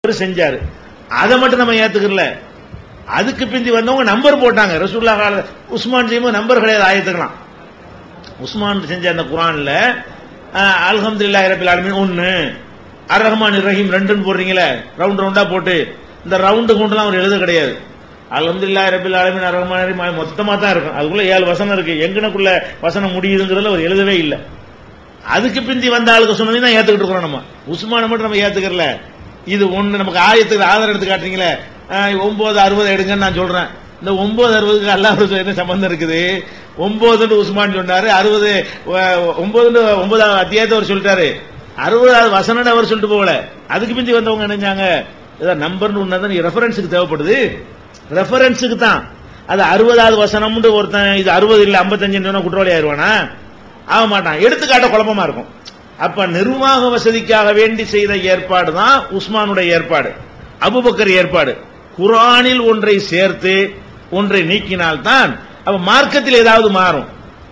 அவர் செஞ்சாரு. அதை மட்டும் நம்ம ஏத்துக்கல. அதுக்கு பிந்தி வந்தவங்க நம்பர் போட்டாங்க. ரசூலுல்லாஹ் உஸ்மான் செய்யும்போது நம்பர் கிடையாது ஆயத்துக்கலாம். உஸ்மான் செஞ்ச அந்த குர்ஆன்ல அல்ஹம்துலில்லாஹி ரப்பில் ஆலமீன் 1, அர் ரஹ்மானிர் ரஹீம் 2ன்னு போடுறீங்களே, ரவுண்ட் ரவுண்டா போட்டு, இந்த ரவுண்டு கொண்டுலாம் அவர் எழுத கிடையாது. அல்ஹம்துலில்லாஹி ரப்பில் ஆலமீன் அர் ரஹ்மானிர் ரஹீம் மொத்தமா தான் இருக்கும். அதுக்குள்ள 7 வசனம் இருக்கு. எங்கனக்குள்ள வசனம் முடியுதுங்கிறதுல அவர் எழுதவே இல்லை. அதுக்கு பிந்தி வந்த ஆளுக்கு சொன்னதையும் தான் ஏத்துக்கிட்டு இருக்கிறோம். நம்ம உஸ்மானை மட்டும் நம்ம ஏத்துக்கறல. இது ஒண்ணு நமக்கு ஆயத்துக்கு ஆதாரம் எடுத்து காட்டுறீங்களே, 9:60 எடுங்கன்னு நான் சொல்றேன். இந்த 9:60க்கு அல்லாஹ் என்ன சம்பந்தம் இருக்குது? 9 உஸ்மான் சொன்னாரு, 60 9 அத்தியாயத்தை அவர் சொல்லிட்டாரு, 60வது வசனம் அவர் சொல்லிட்டு போகல. அதுக்கு பிந்தி வந்தவங்க நினைச்சாங்க ஏதாவது நம்பர்னு ஒண்ணு ரெஃபரன்ஸுக்கு தேவைப்படுது. ரெஃபரன்ஸுக்கு தான் அது 60வது வசனம். ஒருத்தன் இது 60 இல்ல 55 சொன்னா குற்றவாளி ஆயிடுவானா? ஆக மாட்டான். எடுத்துக்காட்ட குழப்பமா இருக்கும். அப்ப நிர்வாக வசதிக்காக வேண்டி செய்த ஏற்பாடு தான் உஸ்மானுடைய ஏற்பாடு, அபூபக்கர் ஏற்பாடு. குர்ஆனில் ஒன்றை சேர்த்து ஒன்றை நீக்கினால் தான் அப்ப மார்க்கத்தில் ஏதாவது மாறும்.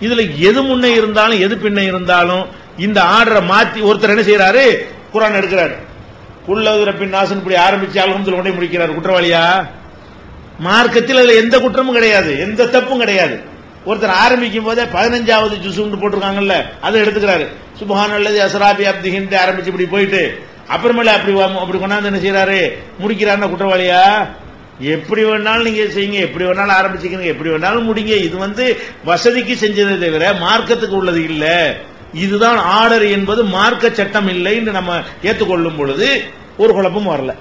இதுல எது முன்னே இருந்தாலும் எது பின்ன இருந்தாலும் இந்த ஆர்டரை மாத்தி ஒருத்தர் என்ன செய்யறாரு, குர்ஆன் எடுக்கிறார், குல்லது ரப்பின் நாசன் இப்படி ஆரம்பிச்சு அல்ஹம்துலில்லாஹ் கொண்டே முடிக்கிறார். குற்றவாளியா? மார்க்கத்தில் அதுல எந்த குற்றமும் கிடையாது, எந்த தப்பும் கிடையாது. ஒருத்தர் ஆரம்பிக்கும் போதே 15வது ஜுஸ்ன்னு போட்டிருக்காங்கல்ல, அதை எடுத்துக்கிறாரு. சுப்ஹானல்லதி அஸ்ரா பி அப்திஹி ஆரம்பிச்சு இப்படி போயிட்டு அப்புறமேல அப்படி கொண்டாந்து என்ன செய்யறாரு, முடிக்கிறாருன்னா குற்றவாளியா? எப்படி வேணாலும் நீங்க செய்யுங்க, எப்படி வேணாலும் ஆரம்பிச்சுக்கங்க, எப்படி வேணாலும் முடிங்க. இது வசதிக்கு செஞ்சதை தவிர மார்க்கத்துக்கு உள்ளது இல்ல. இதுதான் ஆர்டர் என்பது மார்க்க சட்டம் இல்லை என்று நம்ம ஏற்றுக்கொள்ளும் பொழுது ஒரு குழப்பமும் வரல.